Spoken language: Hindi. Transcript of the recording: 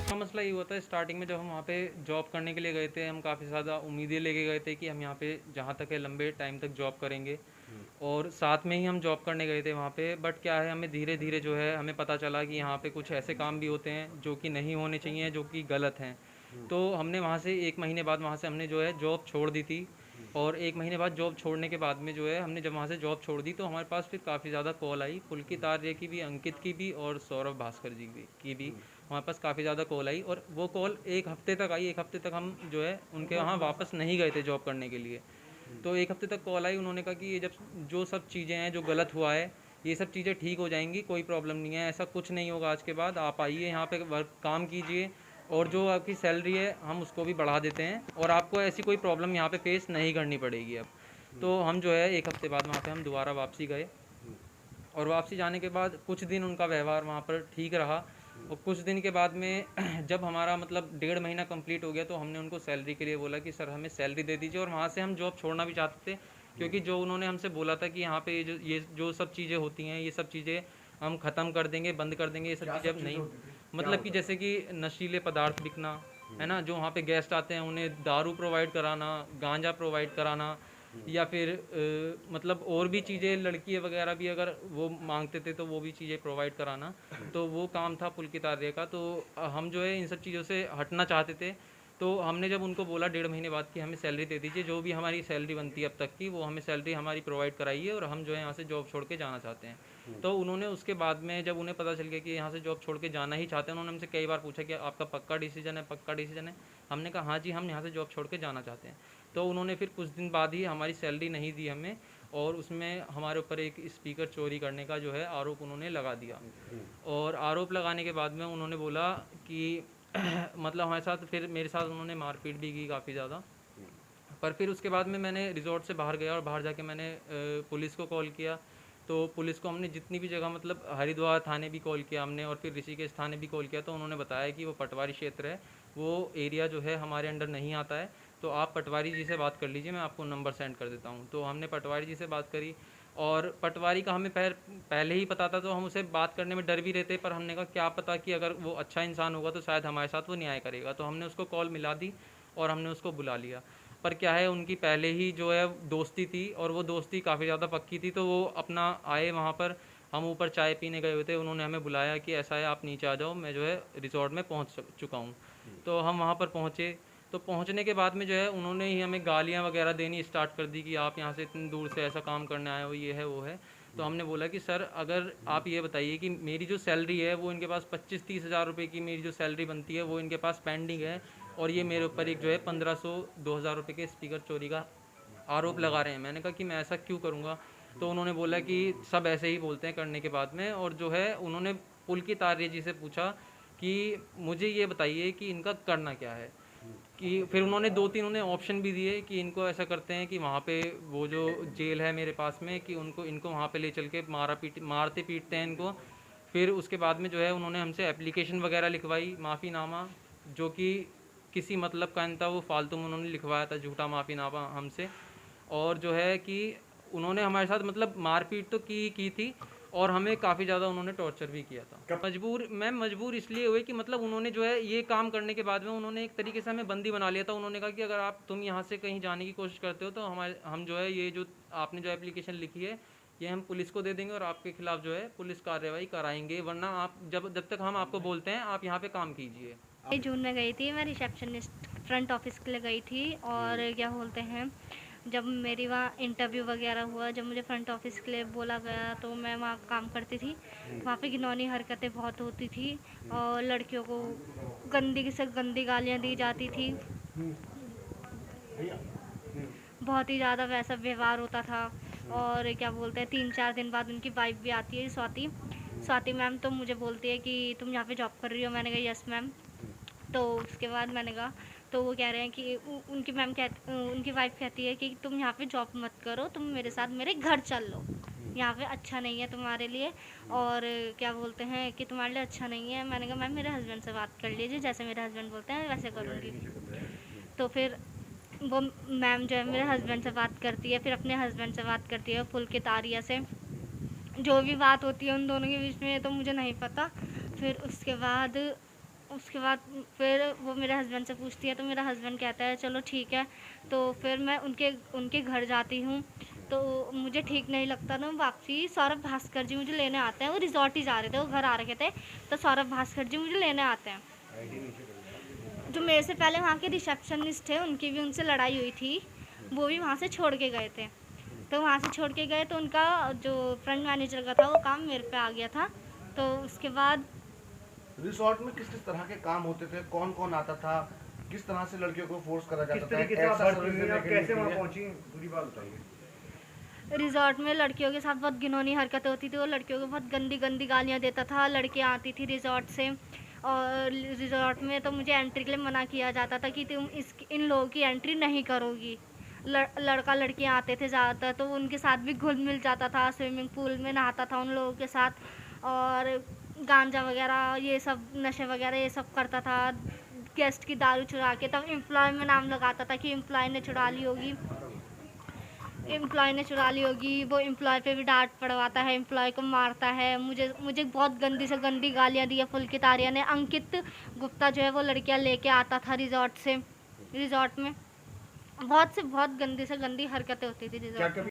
का मसला ये हुआ था स्टार्टिंग में, जब हम वहाँ पे जॉब करने के लिए गए थे, हम काफ़ी ज़्यादा उम्मीदें लेके गए थे कि हम यहाँ पे जहाँ तक है लंबे टाइम तक जॉब करेंगे, और साथ में ही हम जॉब करने गए थे वहाँ पे। बट क्या है, हमें धीरे धीरे जो है हमें पता चला कि यहाँ पे कुछ ऐसे काम भी होते हैं जो कि नहीं होने चाहिए, जो कि गलत हैं। तो हमने वहाँ से 1 महीने बाद वहाँ से हमने जो है जॉब छोड़ दी थी। और 1 महीने बाद जॉब छोड़ने के बाद में जो है हमने जब वहाँ से जॉब छोड़ दी, तो हमारे पास फिर काफ़ी ज़्यादा कॉल आई, पुलकित आर्य की भी, अंकित की भी और सौरभ भास्कर जी की भी हमारे पास काफ़ी ज़्यादा कॉल आई। और वो कॉल 1 हफ्ते तक आई। 1 हफ्ते तक हम जो है उनके वहाँ वापस नहीं गए थे जॉब करने के लिए। तो 1 हफ्ते तक कॉल आई, उन्होंने कहा कि ये जब जो सब चीज़ें हैं जो गलत हुआ है, ये सब चीज़ें ठीक हो जाएंगी, कोई प्रॉब्लम नहीं है, ऐसा कुछ नहीं होगा। आज के बाद आप आइए यहाँ पे वर्क काम कीजिए, और जो आपकी सैलरी है हम उसको भी बढ़ा देते हैं, और आपको ऐसी कोई प्रॉब्लम यहाँ पे फेस नहीं करनी पड़ेगी अब। तो हम जो है 1 हफ्ते बाद वहाँ पे हम दोबारा वापसी गए, और वापसी जाने के बाद कुछ दिन उनका व्यवहार वहाँ पर ठीक रहा। और कुछ दिन के बाद में जब हमारा मतलब 1.5 महीना कंप्लीट हो गया, तो हमने उनको सैलरी के लिए बोला कि सर हमें सैलरी दे दीजिए। और वहाँ से हम जॉब छोड़ना भी चाहते थे, क्योंकि जो उन्होंने हमसे बोला था कि यहाँ पे ये जो सब चीज़ें होती हैं, ये सब चीज़ें हम ख़त्म कर देंगे, बंद कर देंगे, ये सब चीज़ें अब नहीं। मतलब कि जैसे कि नशीले पदार्थ बिकना, है ना, जो वहाँ पे गेस्ट आते हैं उन्हें दारू प्रोवाइड कराना, गांजा प्रोवाइड कराना, या फिर मतलब और भी चीज़ें, लड़की वगैरह भी अगर वो मांगते थे तो वो भी चीज़ें प्रोवाइड कराना। तो वो काम था पुलकित आर्य का। तो हम जो है इन सब चीज़ों से हटना चाहते थे। तो हमने जब उनको बोला 1.5 महीने बाद कि हमें सैलरी दे दीजिए, जो भी हमारी सैलरी बनती है अब तक की, वो हमें सैलरी हमारी प्रोवाइड कराइए, और हम जो है यहाँ से जॉब छोड़ के जाना चाहते हैं। तो उन्होंने उसके बाद में जब उन्हें पता चल गया कि यहाँ से जॉब छोड़ के जाना ही चाहते हैं, उन्होंने हमसे कई बार पूछा कि आपका पक्का डिसीजन है, पक्का डिसीजन है। हमने कहा हाँ जी, हम यहाँ से जॉब छोड़ के जाना चाहते हैं। तो उन्होंने फिर कुछ दिन बाद ही हमारी सैलरी नहीं दी हमें, और उसमें हमारे ऊपर एक स्पीकर चोरी करने का जो है आरोप उन्होंने लगा दिया। और आरोप लगाने के बाद में उन्होंने बोला कि मतलब हमारे साथ, फिर मेरे साथ उन्होंने मारपीट भी की काफ़ी ज़्यादा। पर फिर उसके बाद में मैंने रिज़ॉर्ट से बाहर गया, और बाहर जाके मैंने पुलिस को कॉल किया। तो पुलिस को हमने जितनी भी जगह, मतलब हरिद्वार थाने भी कॉल किया हमने, और फिर ऋषिकेश थाने भी कॉल किया। तो उन्होंने बताया कि वो पटवारी क्षेत्र है, वो एरिया जो है हमारे अंडर नहीं आता है, तो आप पटवारी जी से बात कर लीजिए, मैं आपको नंबर सेंड कर देता हूँ। तो हमने पटवारी जी से बात करी, और पटवारी का हमें पहले ही पता था, तो हम उसे बात करने में डर भी रहते। पर हमने कहा क्या पता कि अगर वो अच्छा इंसान होगा तो शायद हमारे साथ वो न्याय करेगा। तो हमने उसको कॉल मिला दी, और हमने उसको बुला लिया। पर क्या है, उनकी पहले ही जो है दोस्ती थी, और वो दोस्ती काफ़ी ज़्यादा पक्की थी। तो वो अपना आए वहाँ पर, हम ऊपर चाय पीने गए हुए थे, उन्होंने हमें बुलाया कि ऐसा है आप नीचे आ जाओ, मैं जो है रिज़ॉर्ट में पहुँच चुका हूँ। तो हम वहाँ पर पहुँचे। तो पहुँचने के बाद में जो है उन्होंने ही हमें गालियाँ वगैरह देनी स्टार्ट कर दी कि आप यहाँ से इतनी दूर से ऐसा काम करने आए हो, ये है वो है। तो हमने बोला कि सर अगर आप ये बताइए कि मेरी जो सैलरी है वो इनके पास 25-30 हज़ार रुपये की मेरी जो सैलरी बनती है वो इनके पास पेंडिंग है, और ये मेरे ऊपर एक जो है 1500-2000 रुपये के स्पीकर चोरी का आरोप लगा रहे हैं। मैंने कहा कि मैं ऐसा क्यों करूँगा। तो उन्होंने बोला कि सब ऐसे ही बोलते हैं करने के बाद में। और जो है उन्होंने पुलकित आर्य जी से पूछा कि मुझे ये बताइए कि इनका करना क्या है। कि फिर उन्होंने 2-3 उन्हें ऑप्शन भी दिए कि इनको ऐसा करते हैं कि वहाँ पे वो जो जेल है मेरे पास में, कि इनको वहाँ पे ले चल के मारते पीटते हैं इनको। फिर उसके बाद में जो है उन्होंने हमसे एप्लीकेशन वगैरह लिखवाई, माफ़ीनामा, जो कि किसी मतलब का नहीं था, वो फालतू में उन्होंने लिखवाया था, झूठा माफ़ीनामा हमसे। और जो है कि उन्होंने हमारे साथ मतलब मारपीट तो की थी, और हमें काफ़ी ज़्यादा उन्होंने टॉर्चर भी किया था। मजबूर इसलिए हुए कि मतलब उन्होंने जो है ये काम करने के बाद में उन्होंने एक तरीके से हमें बंदी बना लिया था। उन्होंने कहा कि अगर तुम यहाँ से कहीं जाने की कोशिश करते हो तो हम जो है ये जो आपने जो एप्लीकेशन लिखी है ये हम पुलिस को दे देंगे, और आपके खिलाफ़ जो है पुलिस कार्रवाई कराएंगे, वरना आप जब तक हम आपको बोलते हैं आप यहाँ पे काम कीजिए। जून में गई थी मैं रिसेप्शनिस्ट फ्रंट ऑफिस के लिए गई थी। और क्या बोलते हैं, जब मेरी वहाँ इंटरव्यू वगैरह हुआ, जब मुझे फ्रंट ऑफिस के लिए बोला गया तो मैं वहाँ काम करती थी। वहाँ पे घिनौनी हरकतें बहुत होती थी, और लड़कियों को गंदी से गंदी गालियाँ दी जाती थी। बहुत ही ज़्यादा वैसा व्यवहार होता था। और क्या बोलते हैं, 3-4 दिन बाद उनकी वाइफ भी आती है, स्वाति मैम, तो मुझे बोलती है कि तुम यहाँ पे जॉब कर रही हो। मैंने कहा यस मैम। तो उसके बाद मैंने कहा, तो वो कह रहे हैं कि उनकी वाइफ कहती है कि तुम यहाँ पे जॉब मत करो, तुम मेरे साथ मेरे घर चल लो, यहाँ पे अच्छा नहीं है तुम्हारे लिए, और क्या बोलते हैं कि तुम्हारे लिए अच्छा नहीं है। मैंने कहा मैम मेरे हस्बैंड से बात कर लीजिए, जैसे मेरे हस्बैंड बोलते हैं वैसे करूँगी। तो फिर वो मैम जो है मेरे हस्बैंड से बात करती है, फिर अपने हस्बैंड से बात करती है, पुलकित आर्या से। जो भी बात होती है उन दोनों के बीच में तो मुझे नहीं पता। फिर उसके बाद फिर वो मेरे हस्बैंड से पूछती है, तो मेरा हस्बैंड कहता है चलो ठीक है। तो फिर मैं उनके घर जाती हूँ, तो मुझे ठीक नहीं लगता ना, वापसी सौरभ भास्कर जी मुझे लेने आते हैं। वो रिजॉर्ट ही जा रहे थे, वो घर आ रखे थे, तो सौरभ भास्कर जी मुझे लेने आते हैं। जो मेरे से पहले वहाँ के रिसेप्शनिस्ट थे, उनकी भी उनसे लड़ाई हुई थी, वो भी वहाँ से छोड़ के गए थे। तो वहाँ से छोड़ के गए तो उनका जो फ्रंट मैनेजर का था वो काम मेरे पे आ गया था। तो उसके बाद रिसोर्ट में किस किस तरह के काम होते थे, कौन कौन आता था, किस तरह से लड़कियों को फोर्स करा किस जाता था, तरीके से आप एक्स्ट्रा वर्क सर्विस हुई, देने आप के कैसे वहाँ लिए? पहुँची, पूरी बात बताइए। रिजॉर्ट में लड़कियों के साथ बहुत घिनौनी हरकतें होती थी। वो लड़कियों को बहुत गंदी गंदी गालियाँ देता था। लड़कियाँ आती थी रिजॉर्ट से, और रिजॉर्ट में तो मुझे एंट्री के लिए मना किया जाता था कि तुम इन लोगों की एंट्री नहीं करोगी। लड़का लड़कियाँ आते थे ज़्यादातर, तो उनके साथ भी घुल मिल जाता था, स्विमिंग पूल में नहाता था उन लोगों के साथ, और गांजा वगैरह ये सब नशे वगैरह ये सब करता था। गेस्ट की दारू चुरा के, तब एम्प्लॉय में नाम लगाता था कि एम्प्लॉय ने चुरा ली होगी, वो एम्प्लॉय पे भी डांट पड़वाता है, एम्प्लॉय को मारता है। मुझे बहुत गंदी से गंदी गालियाँ दी है पुलकित आर्या ने। अंकित गुप्ता जो है वो लड़कियाँ लेके आता था रिजॉर्ट में। बहुत गंदी से गंदी हरकतें होती थी रिजॉर्ट में।